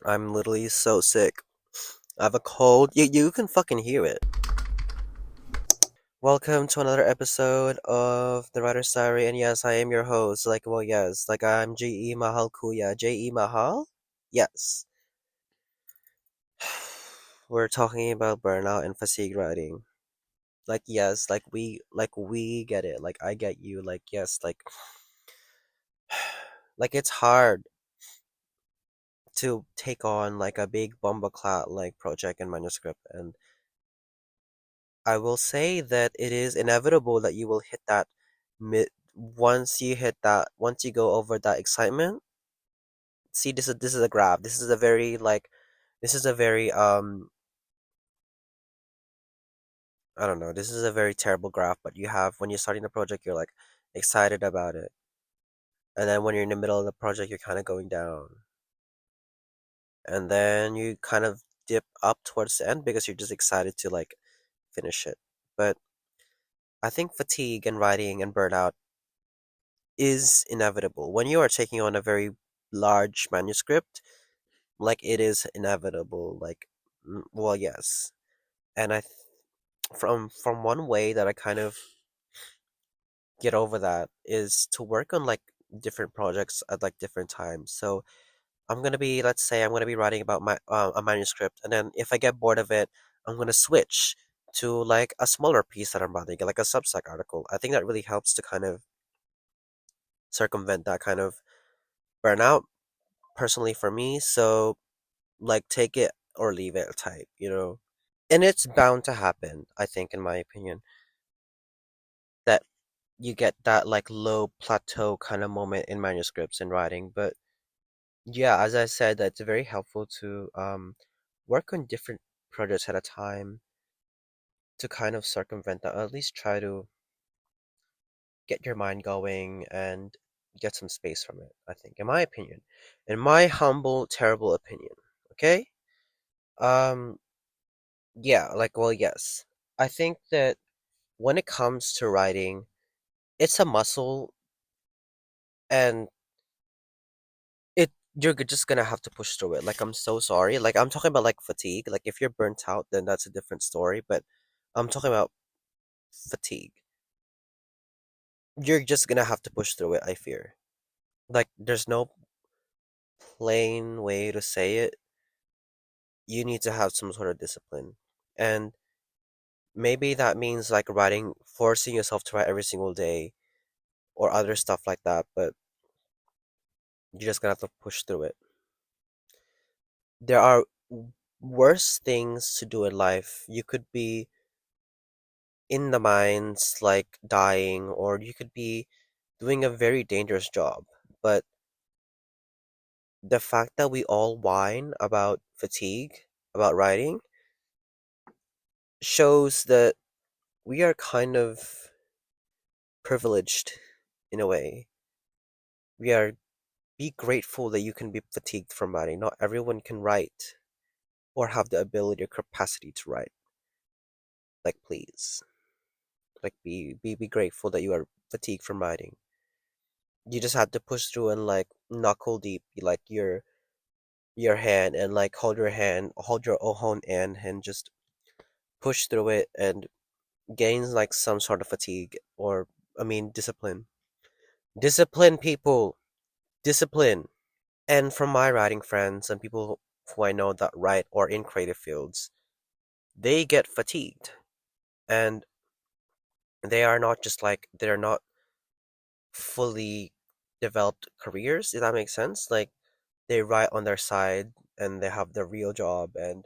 I'm literally so sick. I have a cold. You can fucking hear it. Welcome to another episode of The Writer's Diary, and yes, I am your host. Yes, I'm J.E. Mahal Kuya. J.E. Mahal? Yes. We're talking about burnout and fatigue writing. Yes, we get it. I get you. Yes, it's hard to take on a big bomboclat project and manuscript, and I will say that it is inevitable that you will hit that mid once you go over that excitement. See, this is a graph. This is a very I don't know. This is a very terrible graph, but you have when you're starting the project, you're excited about it, and then when you're in the middle of the project, you're kind of going down, and then you kind of dip up towards the end because you're just excited to finish it. But I think fatigue and writing and burnout is inevitable. When you are taking on a very large manuscript, it is inevitable. Well, yes. And from one way that I kind of get over that is to work on different projects at different times. So let's say I'm gonna be writing about a manuscript, and then if I get bored of it, I'm gonna switch to a smaller piece that I'm writing, like a Substack article. I think that really helps to kind of circumvent that kind of burnout personally for me. So take it or leave it type. And it's bound to happen, I think, in my opinion, that you get that low plateau kind of moment in manuscripts and writing. But yeah, as I said, that's very helpful to work on different projects at a time to kind of circumvent that, or at least try to get your mind going and get some space from it, I think, in my opinion. In my humble, terrible opinion. Okay? Um, yeah, yes. I think that when it comes to writing, it's a muscle, and it you're just gonna have to push through it. I'm so sorry. I'm talking about fatigue. If you're burnt out, then that's a different story. But I'm talking about fatigue. You're just gonna have to push through it, I fear. There's no plain way to say it. You need to have some sort of discipline. And maybe that means writing, forcing yourself to write every single day or other stuff like that, but you're just gonna have to push through it. There are worse things to do in life. You could be in the mines, dying, or you could be doing a very dangerous job. But the fact that we all whine about fatigue, about writing, shows that we are kind of privileged in a way. We are Be grateful that you can be fatigued from writing. Not everyone can write or have the ability or capacity to write. Please. Be grateful that you are fatigued from writing. You just have to push through and knuckle deep your hand and hold your own hand and just push through it and gain some sort of fatigue, or I mean discipline. Discipline, people. Discipline. And from my writing friends and people who I know that write or in creative fields, they get fatigued, and they're not fully developed careers, if that makes sense. They write on their side and they have their real job, and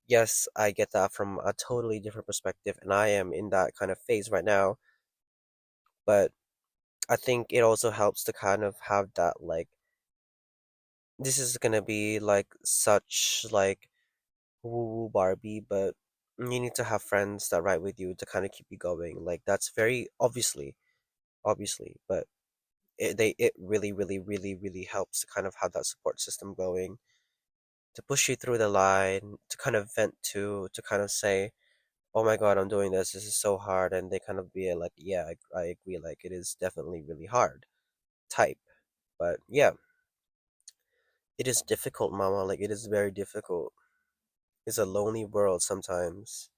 yes, I get that from a totally different perspective, and I am in that kind of phase right now. But I think it also helps to kind of have that this is gonna be such woo woo Barbie, but you need to have friends that write with you to kind of keep you going. That's very obviously, but it really, really, really, really helps to kind of have that support system going, to push you through the line, to kind of vent to kind of say, "Oh my God, I'm doing this. This is so hard," and they kind of be like, "Yeah, I agree. It is definitely really hard." Type, but yeah, It is difficult, mama. Like, it is very difficult. It's a lonely world sometimes.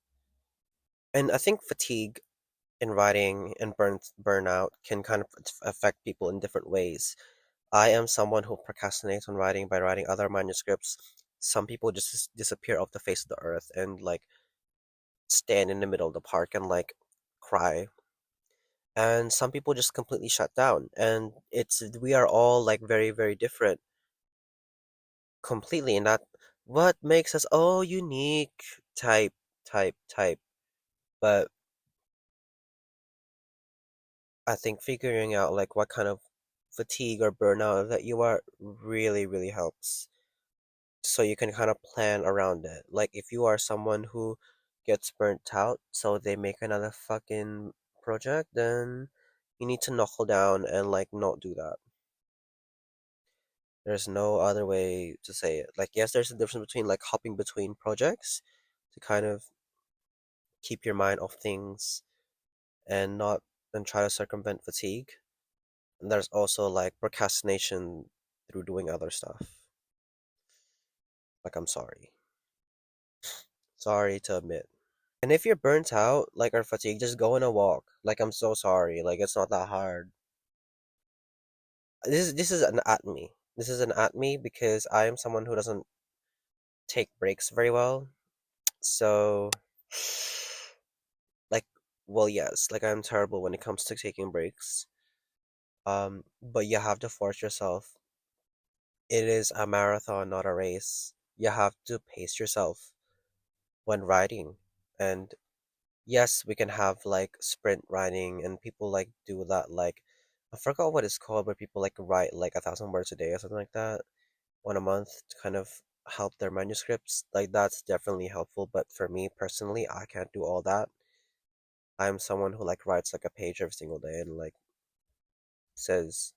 And I think fatigue in writing and burnout can kind of affect people in different ways. I am someone who procrastinates on writing by writing other manuscripts. Some people just disappear off the face of the earth and like stand in the middle of the park and like cry. And some people just completely shut down. And it's we are all like very, very different completely, and that what makes us all unique. Type, type. But I think figuring out like what kind of fatigue or burnout that you are really, really helps. So you can kind of plan around it. Like if you are someone who gets burnt out, so they make another fucking project, then you need to knuckle down and like not do that. There's no other way to say it. Like yes, there's a difference between like hopping between projects to kind of keep your mind off things and not and try to circumvent fatigue. And there's also like procrastination through doing other stuff. Like I'm sorry. Sorry to admit. And if you're burnt out, like or fatigued, just go on a walk. Like I'm so sorry. Like it's not that hard. This is an at me. This is an at me because I am someone who doesn't take breaks very well. So like well yes, like I'm terrible when it comes to taking breaks. But you have to force yourself. It is a marathon, not a race. You have to pace yourself when riding. And yes, we can have like sprint riding and people like do that like I forgot what it's called, where people like write like 1,000 words a day or something like that on a month to kind of help their manuscripts. Like that's definitely helpful, but for me personally, I can't do all that. I'm someone who like writes like a page every single day and like says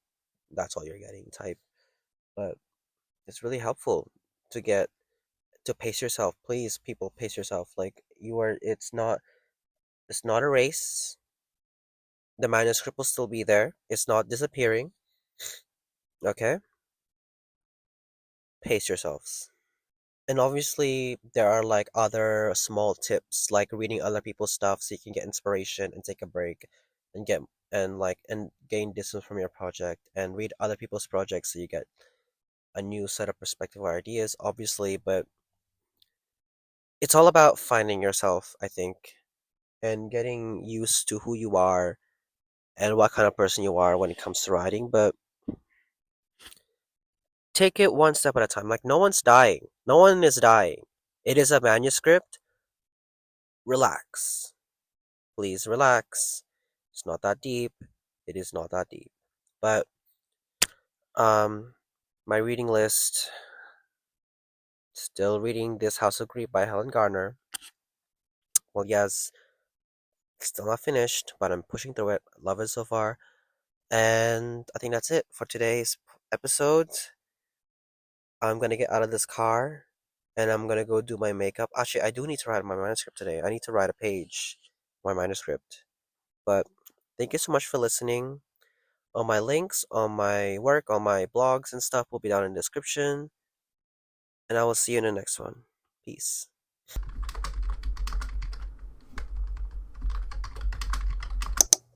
that's all you're getting type. But it's really helpful to get to pace yourself. Please, people, pace yourself. Like you are it's not a race. The manuscript will still be there. It's not disappearing. Okay? Pace yourselves. And obviously, there are like other small tips, like reading other people's stuff so you can get inspiration and take a break and get and gain distance from your project and read other people's projects so you get a new set of perspective or ideas, obviously, but it's all about finding yourself, I think, and getting used to who you are and what kind of person you are when it comes to writing, but take it one step at a time. Like, no one's dying. No one is dying. It is a manuscript. Relax. Please relax. It's not that deep. It is not that deep. But, um, my reading list, still reading This House of Grief by Helen Garner. Well, yes, still not finished, but I'm pushing through it. Love it so far. And I think that's it for today's episode. I'm gonna get out of this car and I'm gonna go do my makeup. Actually, I do need to write my manuscript today. I need to write a page, my manuscript. But thank you so much for listening. All my links, all my work, all my blogs and stuff will be down in the description. And I will see you in the next one. Peace.